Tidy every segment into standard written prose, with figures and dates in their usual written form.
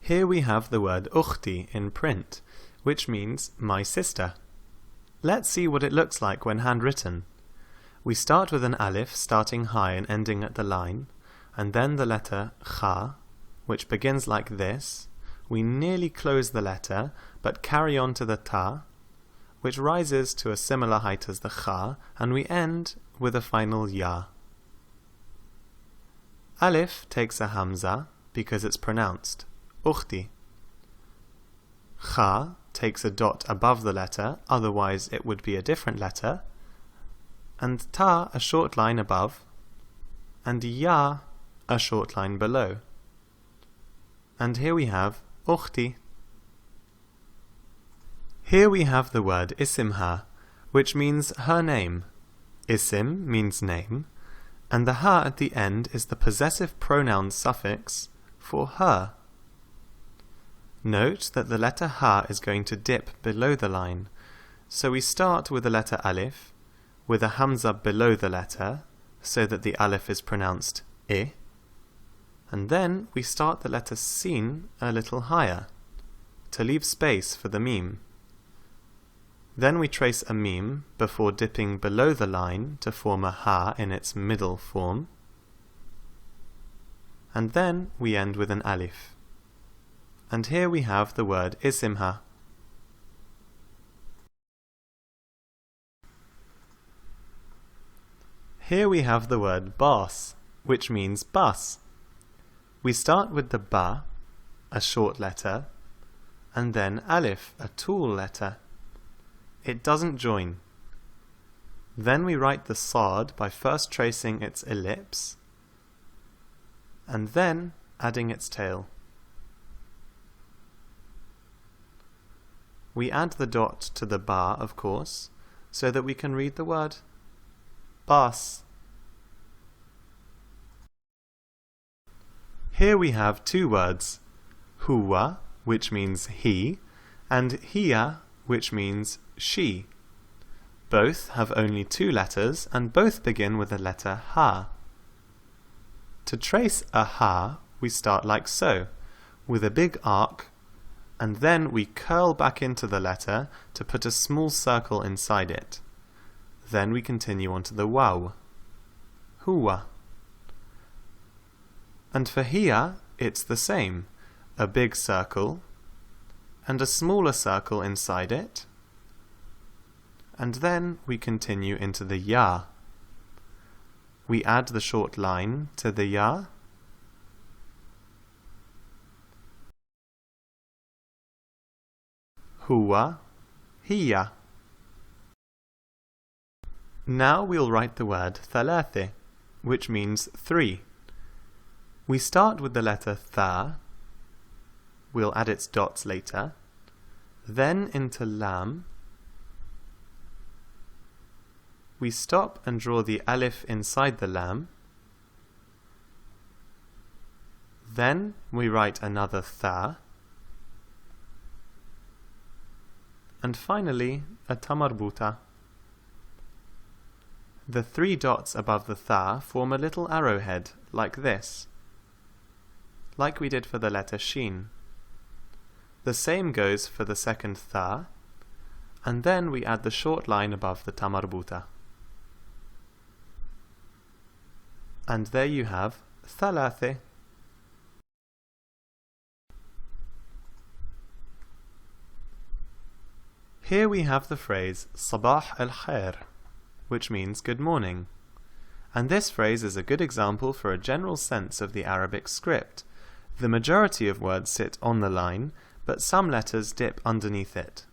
Here we have the word ukhti in print, which means my sister. Let's see what it looks like when handwritten. We start with an alif starting high and ending at the line, and then the letter kha, which begins like this. We nearly close the letter, but carry on to the ta, which rises to a similar height as the kha, and we end with a final ya. Alif takes a hamza because it's pronounced ukhti. Kha takes a dot above the letter, otherwise it would be a different letter, and ta a short line above, and ya a short line below. And here we have ukhti. Here we have the word isimha, which means her name. Isim means name, and the ha at the end is the possessive pronoun suffix for her. Note that the letter ha is going to dip below the line, so we start with the letter alif, with a hamza below the letter, so that the alif is pronounced I, and then we start the letter sin a little higher, to leave space for the meme. Then we trace a meme before dipping below the line to form a ha in its middle form, and then we end with an alif. And here we have the word isimha. Here we have the word bas, which means bus. We start with the ba, a short letter, and then alif, a tall letter. It doesn't join. Then we write the sad by first tracing its ellipse, and then adding its tail. We add the dot to the ba, of course, so that we can read the word bas. Here we have two words, huwa, which means he, and hiya, which means she. Both have only two letters, and both begin with the letter ha. To trace a ha, we start like so, with a big arc, and then we curl back into the letter to put a small circle inside it. Then we continue on to the waw, huwa. And for hiya, it's the same, a big circle, and a smaller circle inside it, and then we continue into the ya. We add the short line to the ya, huwa, hiya. Now we'll write the word thalatheh, which means three. We start with the letter tha, we'll add its dots later, then into lam. We stop and draw the alif inside the lam. Then we write another tha. And finally, a ta marbuta. The three dots above the tha form a little arrowhead, like this, like we did for the letter shin. The same goes for the second tha, and then we add the short line above the ta marbuta. And there you have thalatheh. Here we have the phrase sabah al-khair, which means good morning. And this phrase is a good example for a general sense of the Arabic script. The majority of words sit on the line, but some letters dip underneath it.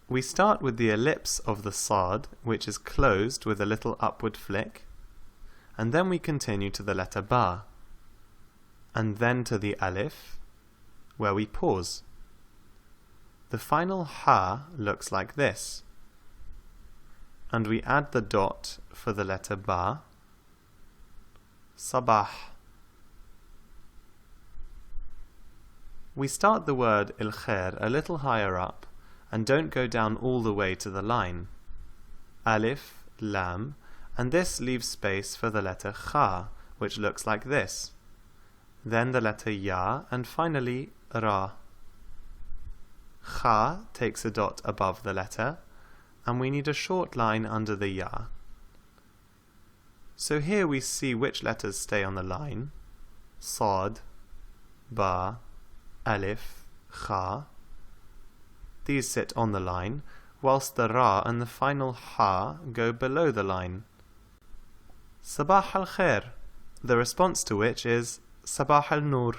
We start with the ellipse of the sad, which is closed with a little upward flick, and then we continue to the letter ba, and then to the alif, where we pause. The final ha looks like this, and we add the dot for the letter ba, sabah. We start the word il-khair a little higher up, and don't go down all the way to the line. Alif, lam, and this leaves space for the letter Kha, which looks like this. Then the letter Ya, and finally Ra. Kha takes a dot above the letter, and we need a short line under the Ya. So here we see which letters stay on the line. Sad, Ba, Alif, Kha. These sit on the line, whilst the Ra and the final Ha go below the line. Sabah al-Khair, the response to which is Sabah al-Nur.